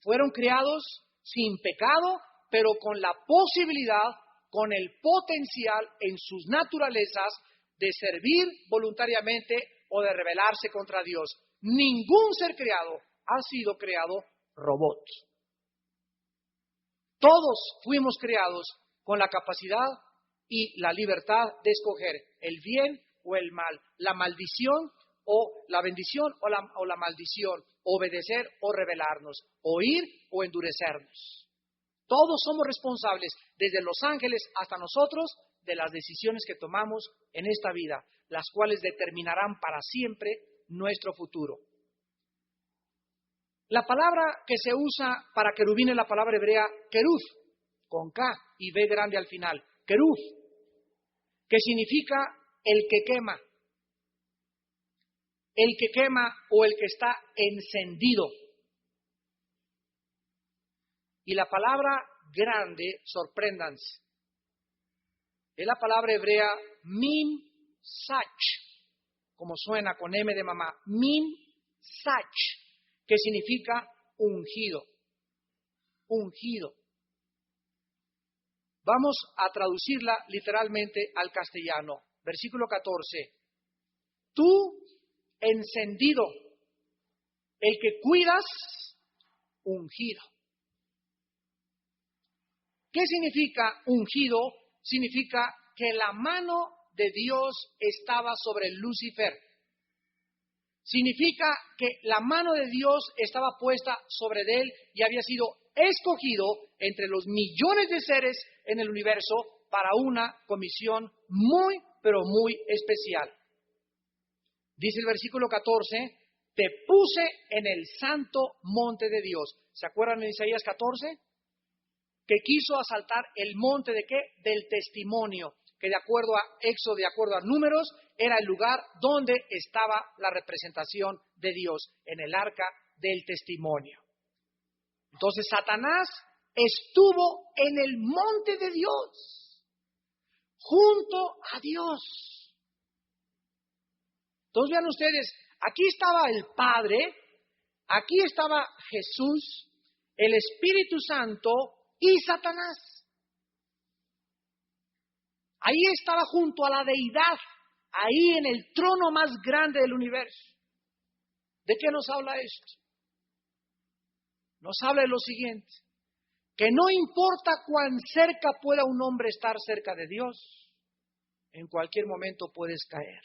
fueron creados sin pecado, pero con la posibilidad, con el potencial en sus naturalezas de servir voluntariamente o de rebelarse contra Dios. Ningún ser creado ha sido creado robot. Todos fuimos creados con la capacidad y la libertad de escoger el bien o el mal, la maldición o la bendición o la maldición, obedecer o rebelarnos, oír o endurecernos. Todos somos responsables, desde los ángeles hasta nosotros, de las decisiones que tomamos en esta vida, las cuales determinarán para siempre nuestro futuro. La palabra que se usa para querubín es la palabra hebrea keruf, con K y B grande al final, keruf, que significa el que quema. El que quema o el que está encendido. Y la palabra grande, sorpréndanse, es la palabra hebrea min sach, como suena con M de mamá, min sach, que significa ungido, ungido. Vamos a traducirla literalmente al castellano. Versículo 14. Tú, encendido, el que cuidas, ungido. ¿Qué significa ungido? Significa que la mano de Dios estaba sobre Lucifer. Significa que la mano de Dios estaba puesta sobre él y había sido escogido entre los millones de seres en el universo para una comisión muy, pero muy especial. Dice el versículo 14, te puse en el santo monte de Dios. ¿Se acuerdan en Isaías 14? Que quiso asaltar el monte ¿de qué? Del testimonio, que de acuerdo a Éxodo, de acuerdo a Números, era el lugar donde estaba la representación de Dios, en el arca del testimonio. Entonces Satanás estuvo en el monte de Dios, junto a Dios. Entonces vean ustedes, aquí estaba el Padre, aquí estaba Jesús, el Espíritu Santo y Satanás. Ahí estaba junto a la deidad, ahí en el trono más grande del universo. ¿De qué nos habla esto? Nos habla de lo siguiente, que no importa cuán cerca pueda un hombre estar cerca de Dios, en cualquier momento puedes caer.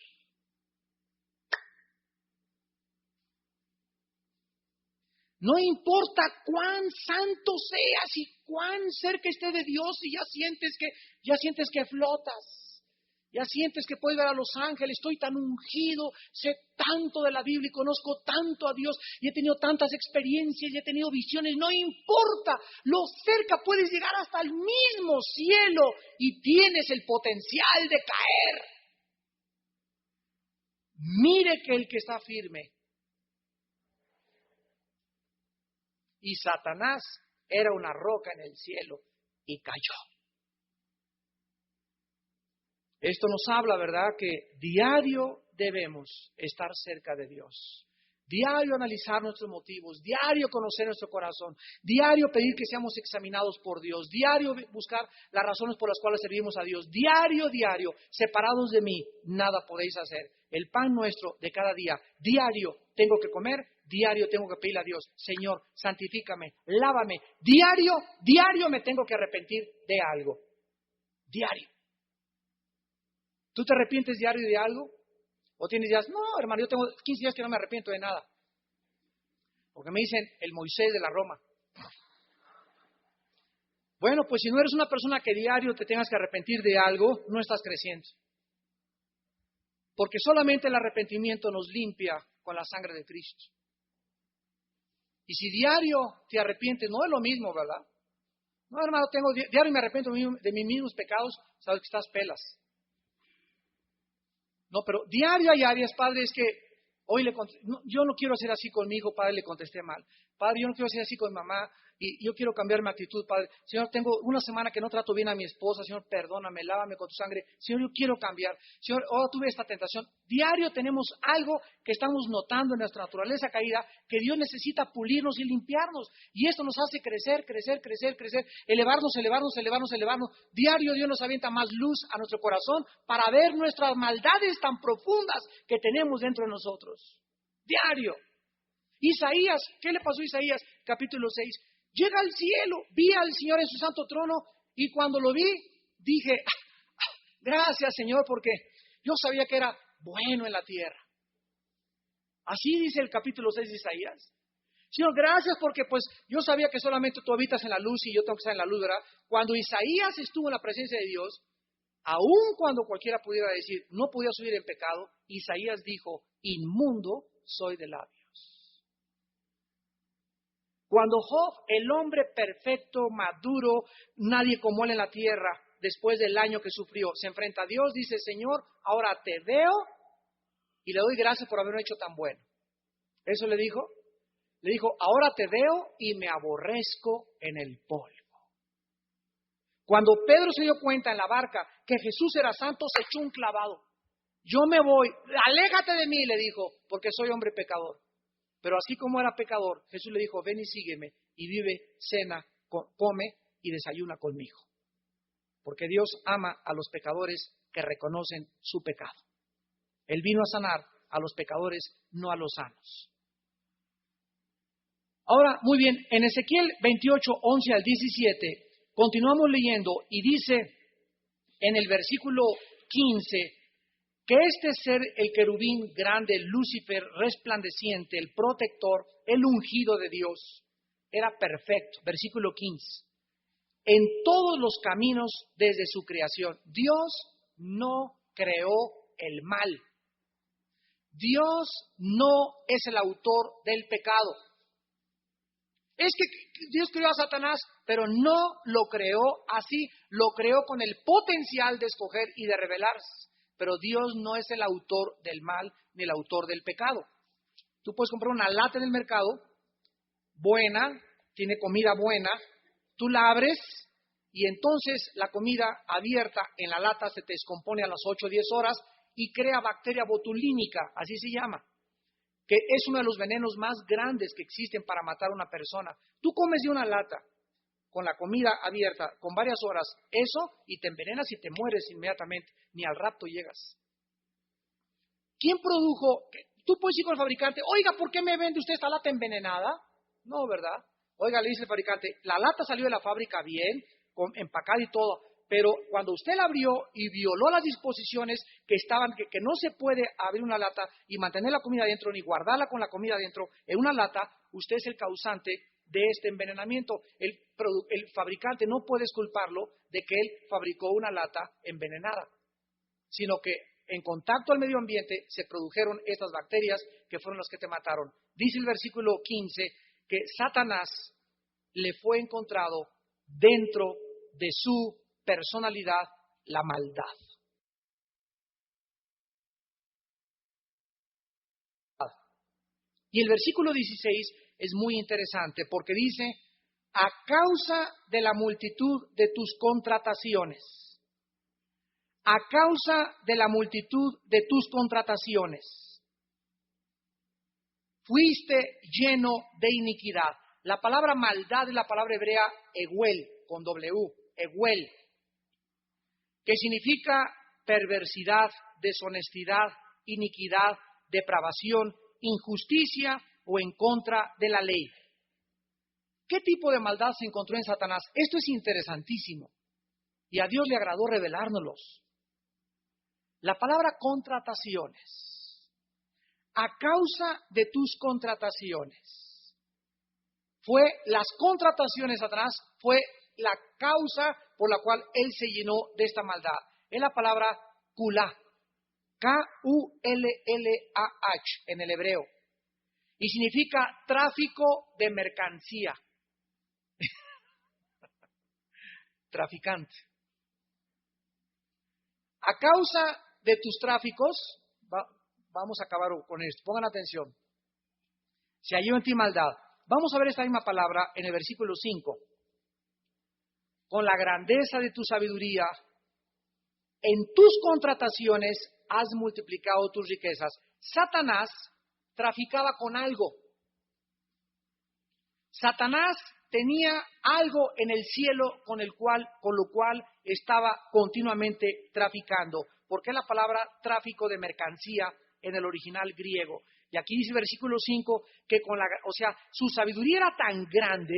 No importa cuán santo seas y cuán cerca esté de Dios y ya sientes que flotas. Ya sientes que puedes ver a los ángeles, estoy tan ungido, sé tanto de la Biblia y conozco tanto a Dios y he tenido tantas experiencias y he tenido visiones, no importa, lo cerca puedes llegar hasta el mismo cielo y tienes el potencial de caer. Mire que el que está firme. Y Satanás era una roca en el cielo y cayó. Esto nos habla, ¿verdad?, que diario debemos estar cerca de Dios. Diario analizar nuestros motivos, diario conocer nuestro corazón, diario pedir que seamos examinados por Dios, diario buscar las razones por las cuales servimos a Dios, diario, separados de mí, nada podéis hacer. El pan nuestro de cada día, diario tengo que comer, diario tengo que pedirle a Dios, Señor, santifícame, lávame, diario me tengo que arrepentir de algo, diario. ¿Tú te arrepientes diario de algo? ¿O tienes días? No, hermano, yo tengo 15 días que no me arrepiento de nada. Porque me dicen el Moisés de la Roma. Bueno, pues si no eres una persona que diario te tengas que arrepentir de algo, no estás creciendo. Porque solamente el arrepentimiento nos limpia con la sangre de Cristo. Y si diario te arrepientes, no es lo mismo, ¿verdad? No, hermano, diario me arrepiento de mis mismos pecados, sabes que estás pelas. No, pero diario hay áreas, Padre, es que hoy yo no quiero hacer así conmigo, Padre, le contesté mal. Padre, yo no quiero hacer así con mi mamá y yo quiero cambiar mi actitud, Padre. Señor, tengo una semana que no trato bien a mi esposa, Señor, perdóname, lávame con tu sangre. Señor, yo quiero cambiar. Señor, tuve esta tentación. Diario tenemos algo que estamos notando en nuestra naturaleza caída, que Dios necesita pulirnos y limpiarnos. Y esto nos hace crecer, elevarnos. Diario Dios nos avienta más luz a nuestro corazón para ver nuestras maldades tan profundas que tenemos dentro de nosotros. Diario. Isaías, ¿qué le pasó a Isaías? Capítulo 6. Llega al cielo, vi al Señor en su santo trono y cuando lo vi dije, gracias Señor, porque yo sabía que era bueno en la tierra. Así dice el capítulo 6 de Isaías. Señor, gracias porque pues yo sabía que solamente tú habitas en la luz y yo tengo que estar en la luz, ¿verdad? Cuando Isaías estuvo en la presencia de Dios, aun cuando cualquiera pudiera decir, no podía subir en pecado, Isaías dijo, inmundo soy de labios. Cuando Job, el hombre perfecto, maduro, nadie como él en la tierra, después del año que sufrió, se enfrenta a Dios, dice, Señor, ahora te veo y le doy gracias por haberme hecho tan bueno. ¿Eso le dijo? Le dijo, ahora te veo y me aborrezco en el polvo. Cuando Pedro se dio cuenta en la barca que Jesús era santo, se echó un clavado. Yo me voy, aléjate de mí, le dijo, porque soy hombre pecador. Pero así como era pecador, Jesús le dijo, ven y sígueme, y vive, cena, come y desayuna conmigo. Porque Dios ama a los pecadores que reconocen su pecado. Él vino a sanar a los pecadores, no a los sanos. Ahora, muy bien, en Ezequiel 28, 11 al 17, continuamos leyendo y dice en el versículo 15, que este ser, el querubín grande, Lucifer, resplandeciente, el protector, el ungido de Dios, era perfecto. Versículo 15. En todos los caminos desde su creación. Dios no creó el mal. Dios no es el autor del pecado. Es que Dios creó a Satanás, pero no lo creó así. Lo creó con el potencial de escoger y de rebelarse. Pero Dios no es el autor del mal ni el autor del pecado. Tú puedes comprar una lata en el mercado, buena, tiene comida buena, tú la abres y entonces la comida abierta en la lata se te descompone a las 8 o 10 horas y crea bacteria botulínica, así se llama, que es uno de los venenos más grandes que existen para matar a una persona. Tú comes de una lata con la comida abierta, con varias horas, eso, y te envenenas y te mueres inmediatamente, ni al rapto llegas. ¿Quién produjo? Tú puedes ir con el fabricante, oiga, ¿por qué me vende usted esta lata envenenada? No, ¿verdad? Oiga, le dice el fabricante, la lata salió de la fábrica bien, empacada y todo, pero cuando usted la abrió y violó las disposiciones que estaban, que no se puede abrir una lata y mantener la comida dentro, ni guardarla con la comida dentro en una lata, usted es el causante de este envenenamiento. El fabricante no puedes culparlo de que él fabricó una lata envenenada. sino que en contacto al medio ambiente se produjeron estas bacterias que fueron las que te mataron. Dice el versículo 15 que Satanás le fue encontrado dentro de su personalidad la maldad. Y el versículo 16 es muy interesante porque dice, a causa de la multitud de tus contrataciones, a causa de la multitud de tus contrataciones, fuiste lleno de iniquidad. La palabra maldad es la palabra hebrea eguel, con W, eguel, que significa perversidad, deshonestidad, iniquidad, depravación, injusticia o en contra de la ley. ¿Qué tipo de maldad se encontró en Satanás? Esto es interesantísimo y a Dios le agradó revelárnoslos. La palabra contrataciones, a causa de tus contrataciones, las contrataciones de Satanás fue la causa por la cual él se llenó de esta maldad. Es la palabra kulá, K-U-L-L-A-H en el hebreo, y significa tráfico de mercancía. Traficante. A causa de tus tráficos, vamos a acabar con esto, pongan atención. Se halló en ti maldad. Vamos a ver esta misma palabra en el versículo 5. Con la grandeza de tu sabiduría, en tus contrataciones has multiplicado tus riquezas. Satanás traficaba con algo. Satanás tenía algo en el cielo con lo cual estaba continuamente traficando. Porque es la palabra tráfico de mercancía en el original griego. Y aquí dice el versículo 5 que su sabiduría era tan grande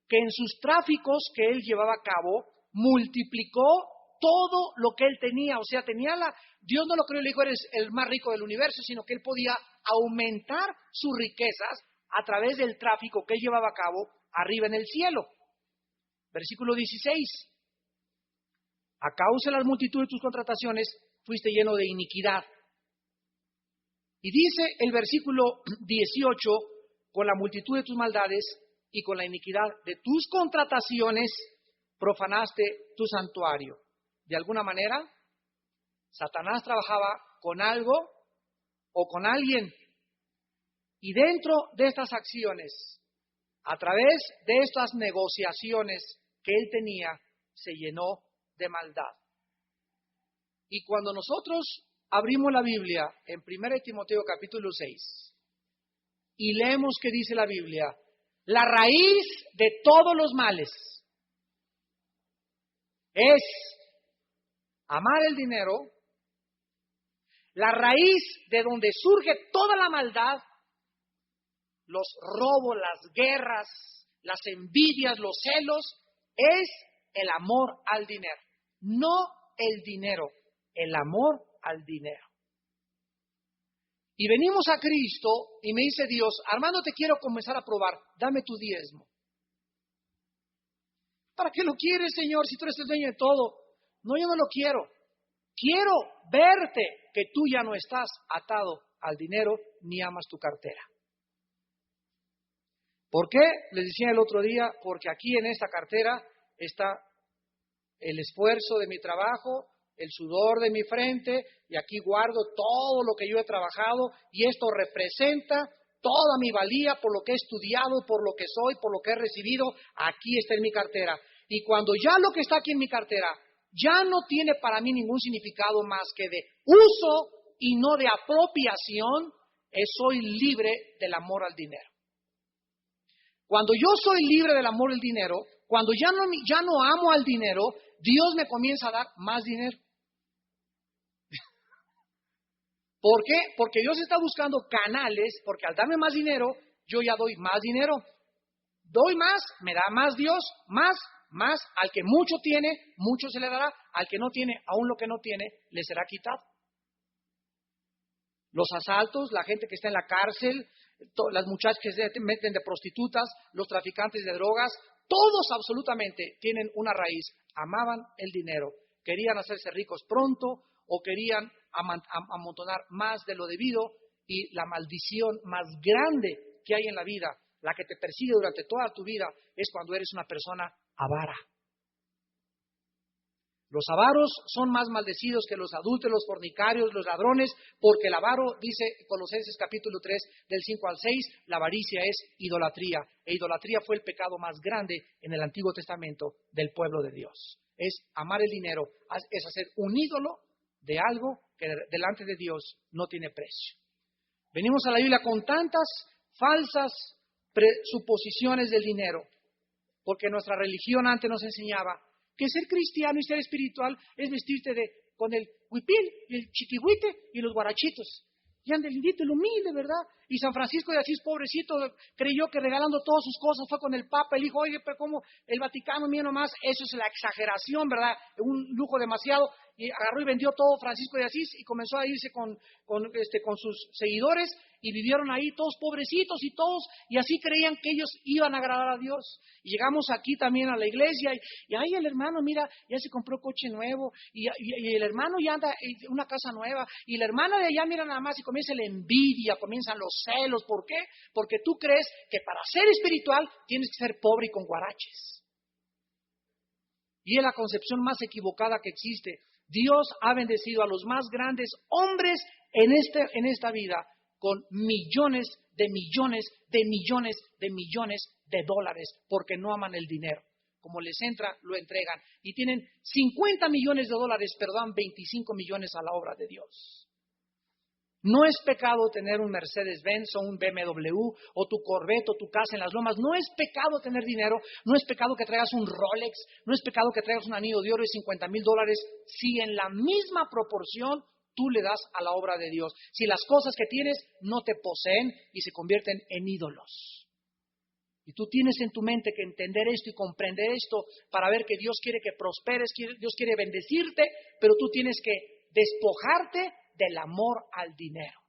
que en sus tráficos que él llevaba a cabo multiplicó todo lo que él tenía. O sea, Dios no lo creó y le dijo, eres el más rico del universo, sino que él podía aumentar sus riquezas a través del tráfico que él llevaba a cabo arriba en el cielo. Versículo 16. A causa de la multitud de tus contrataciones, fuiste lleno de iniquidad. Y dice el versículo 18, con la multitud de tus maldades y con la iniquidad de tus contrataciones, profanaste tu santuario. De alguna manera, Satanás trabajaba con algo o con alguien. Y dentro de estas acciones, a través de estas negociaciones que él tenía, se llenó de maldad. Y cuando nosotros abrimos la Biblia en 1 Timoteo capítulo 6 y leemos que dice la Biblia, la raíz de todos los males es amar el dinero, la raíz de donde surge toda la maldad, los robos, las guerras, las envidias, los celos, es el amor al dinero. No el dinero, el amor al dinero. Y venimos a Cristo y me dice Dios, Armando, te quiero comenzar a probar, dame tu diezmo. ¿Para qué lo quieres, Señor, si tú eres el dueño de todo? No, yo no lo quiero. Quiero verte que tú ya no estás atado al dinero ni amas tu cartera. ¿Por qué? Les decía el otro día, porque aquí en esta cartera está el esfuerzo de mi trabajo, el sudor de mi frente, y aquí guardo todo lo que yo he trabajado, y esto representa toda mi valía por lo que he estudiado, por lo que soy, por lo que he recibido, aquí está en mi cartera. Y cuando ya lo que está aquí en mi cartera ya no tiene para mí ningún significado más que de uso y no de apropiación, soy libre del amor al dinero. Cuando yo soy libre del amor al dinero, cuando ya no amo al dinero, Dios me comienza a dar más dinero. ¿Por qué? Porque Dios está buscando canales, porque al darme más dinero, yo ya doy más dinero. Doy más, me da más Dios, más, al que mucho tiene, mucho se le dará, al que no tiene, aún lo que no tiene, le será quitado. Los asaltos, la gente que está en la cárcel, las muchachas que se meten de prostitutas, los traficantes de drogas, todos absolutamente tienen una raíz. Amaban el dinero, querían hacerse ricos pronto o querían amontonar más de lo debido, y la maldición más grande que hay en la vida, la que te persigue durante toda tu vida, es cuando eres una persona avara. Los avaros son más maldecidos que los adúlteros, los fornicarios, los ladrones, porque el avaro, dice Colosenses capítulo 3, del 5 al 6, la avaricia es idolatría. E idolatría fue el pecado más grande en el Antiguo Testamento del pueblo de Dios. Es amar el dinero, es hacer un ídolo de algo que delante de Dios no tiene precio. Venimos a la Biblia con tantas falsas presuposiciones del dinero, porque nuestra religión antes nos enseñaba que ser cristiano y ser espiritual es vestirte con el huipil, el chiquihuite y los guarachitos. Y anda lindito, el humilde, ¿verdad? Y San Francisco de Asís, pobrecito, creyó que regalando todas sus cosas fue con el Papa. Él dijo, oye, pero ¿cómo el Vaticano mío nomás? Eso es la exageración, ¿verdad? Un lujo demasiado. Y agarró y vendió todo Francisco de Asís y comenzó a irse con sus seguidores, y vivieron ahí todos pobrecitos y todos, y así creían que ellos iban a agradar a Dios. Y llegamos aquí también a la iglesia, y ahí el hermano, mira, ya se compró coche nuevo, y el hermano ya anda en una casa nueva, y la hermana de allá, mira nada más, y comienza la envidia, comienzan los celos. ¿Por qué? Porque tú crees que para ser espiritual tienes que ser pobre y con guaraches. Y es la concepción más equivocada que existe. Dios ha bendecido a los más grandes hombres en esta vida con millones de millones de millones de millones de dólares, porque no aman el dinero. Como les entra, lo entregan. Y tienen 50 millones de dólares, pero dan 25 millones a la obra de Dios. No es pecado tener un Mercedes-Benz o un BMW o tu Corvette o tu casa en las lomas. No es pecado tener dinero. No es pecado que traigas un Rolex. No es pecado que traigas un anillo de oro de $50,000 si en la misma proporción tú le das a la obra de Dios. Si las cosas que tienes no te poseen y se convierten en ídolos. Y tú tienes en tu mente que entender esto y comprender esto para ver que Dios quiere que prosperes, Dios quiere bendecirte, pero tú tienes que despojarte del amor al dinero.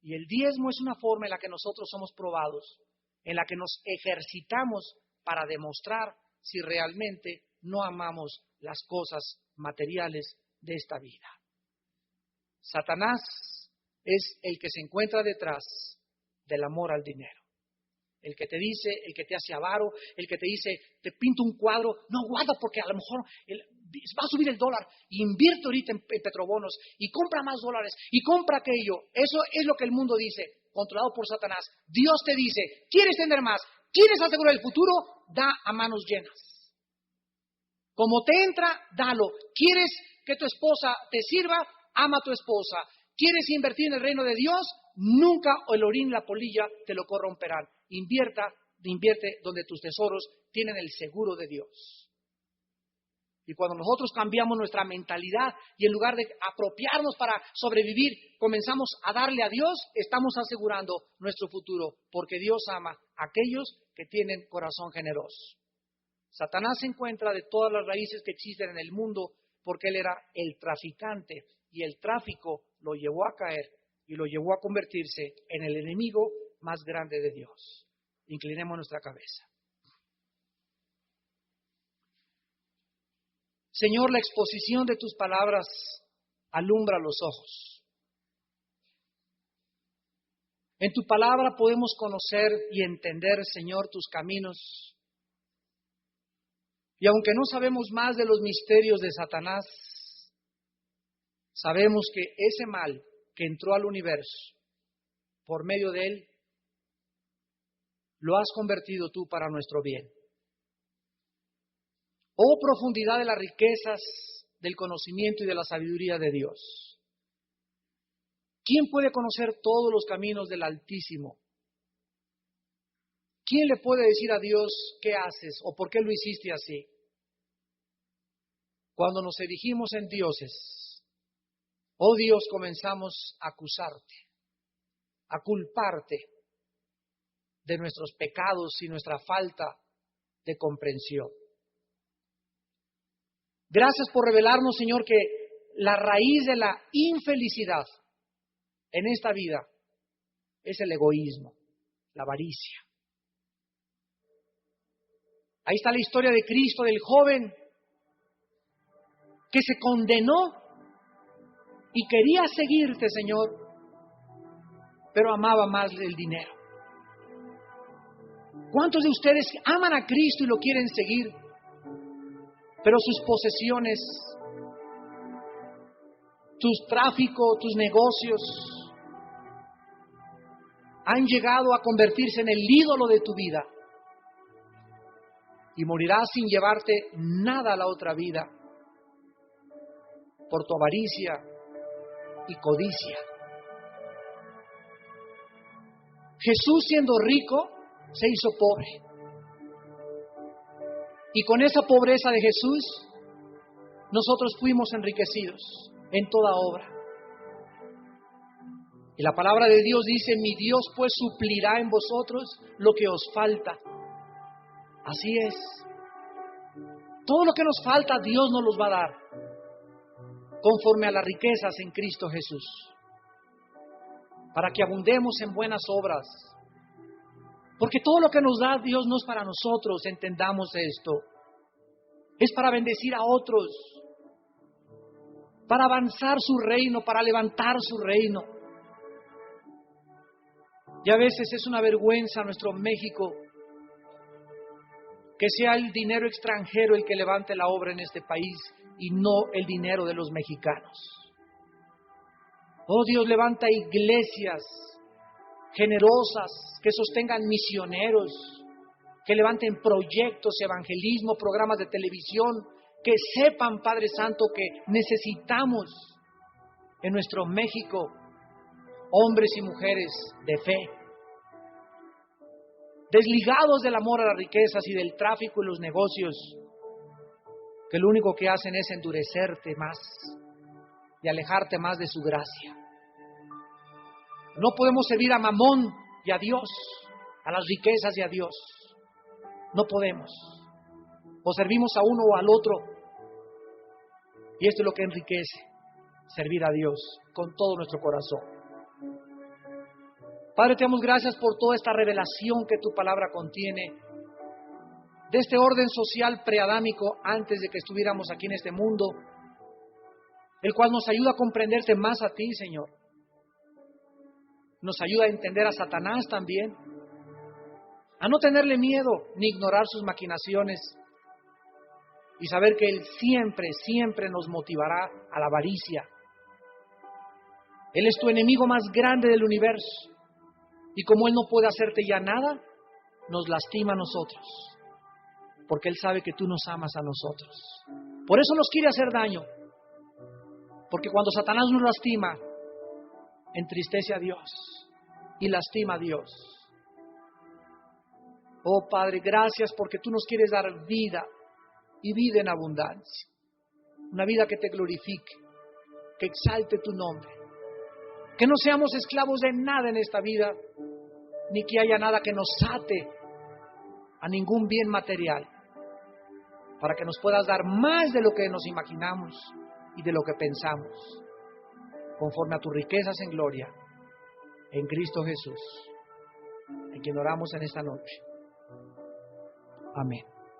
Y el diezmo es una forma en la que nosotros somos probados, en la que nos ejercitamos para demostrar si realmente no amamos las cosas materiales de esta vida. Satanás es el que se encuentra detrás del amor al dinero. El que te dice, el que te hace avaro, el que te dice, te pinto un cuadro, no guarda porque a lo mejor va a subir el dólar, invierte ahorita en petrobonos y compra más dólares y compra aquello. Eso es lo que el mundo dice, controlado por Satanás. Dios te dice, ¿quieres tener más? ¿Quieres asegurar el futuro? Da a manos llenas. Como te entra, dalo. ¿Quieres que tu esposa te sirva? Ama a tu esposa. ¿Quieres invertir en el reino de Dios? Nunca el orín y la polilla te lo corromperán. Invierte donde tus tesoros tienen el seguro de Dios. Y cuando nosotros cambiamos nuestra mentalidad y en lugar de apropiarnos para sobrevivir, comenzamos a darle a Dios, estamos asegurando nuestro futuro, porque Dios ama a aquellos que tienen corazón generoso. Satanás se encuentra de todas las raíces que existen en el mundo porque él era el traficante y el tráfico lo llevó a caer y lo llevó a convertirse en el enemigo más grande de Dios. Inclinemos nuestra cabeza. Señor, la exposición de tus palabras alumbra los ojos. En tu palabra podemos conocer y entender, Señor, tus caminos. Y aunque no sabemos más de los misterios de Satanás, sabemos que ese mal que entró al universo, por medio de él, lo has convertido tú para nuestro bien. Oh profundidad de las riquezas, del conocimiento y de la sabiduría de Dios. ¿Quién puede conocer todos los caminos del Altísimo? ¿Quién le puede decir a Dios qué haces o por qué lo hiciste así? Cuando nos erigimos en dioses, oh Dios, comenzamos a acusarte, a culparte de nuestros pecados y nuestra falta de comprensión. Gracias por revelarnos, Señor, que la raíz de la infelicidad en esta vida es el egoísmo, la avaricia. Ahí está la historia de Cristo, del joven que se condenó y quería seguirte, Señor, pero amaba más el dinero. ¿Cuántos de ustedes aman a Cristo y lo quieren seguir, pero sus posesiones, tus tráficos, tus negocios han llegado a convertirse en el ídolo de tu vida? Y morirás sin llevarte nada a la otra vida por tu avaricia y codicia. Jesús, siendo rico, se hizo pobre. Y con esa pobreza de Jesús, nosotros fuimos enriquecidos en toda obra. Y la palabra de Dios dice: mi Dios pues suplirá en vosotros lo que os falta. Así es. Todo lo que nos falta, Dios nos los va a dar, conforme a las riquezas en Cristo Jesús, para que abundemos en buenas obras. Porque todo lo que nos da Dios no es para nosotros, entendamos esto. Es para bendecir a otros, para avanzar su reino, para levantar su reino. Y a veces es una vergüenza nuestro México que sea el dinero extranjero el que levante la obra en este país y no el dinero de los mexicanos. Oh Dios, levanta iglesias generosas que sostengan misioneros, que levanten proyectos, evangelismo, programas de televisión, que sepan, Padre Santo, que necesitamos en nuestro México hombres y mujeres de fe, desligados del amor a las riquezas y del tráfico y los negocios, que lo único que hacen es endurecerte más y alejarte más de su gracia. No podemos servir a Mamón y a Dios, a las riquezas y a Dios. No podemos. O servimos a uno o al otro. Y esto es lo que enriquece, servir a Dios con todo nuestro corazón. Padre, te damos gracias por toda esta revelación que tu palabra contiene, de este orden social preadámico antes de que estuviéramos aquí en este mundo, el cual nos ayuda a comprenderte más a ti, Señor. Nos ayuda a entender a Satanás también, a no tenerle miedo ni ignorar sus maquinaciones y saber que Él siempre, siempre nos motivará a la avaricia. Él es tu enemigo más grande del universo. Y como Él no puede hacerte ya nada, nos lastima a nosotros, porque Él sabe que tú nos amas a nosotros. Por eso nos quiere hacer daño, porque cuando Satanás nos lastima, entristece a Dios y lastima a Dios. Oh Padre, gracias porque tú nos quieres dar vida y vida en abundancia. Una vida que te glorifique, que exalte tu nombre. Que no seamos esclavos de nada en esta vida, ni que haya nada que nos ate a ningún bien material, para que nos puedas dar más de lo que nos imaginamos y de lo que pensamos, conforme a tus riquezas en gloria, en Cristo Jesús, en quien oramos en esta noche. Amén.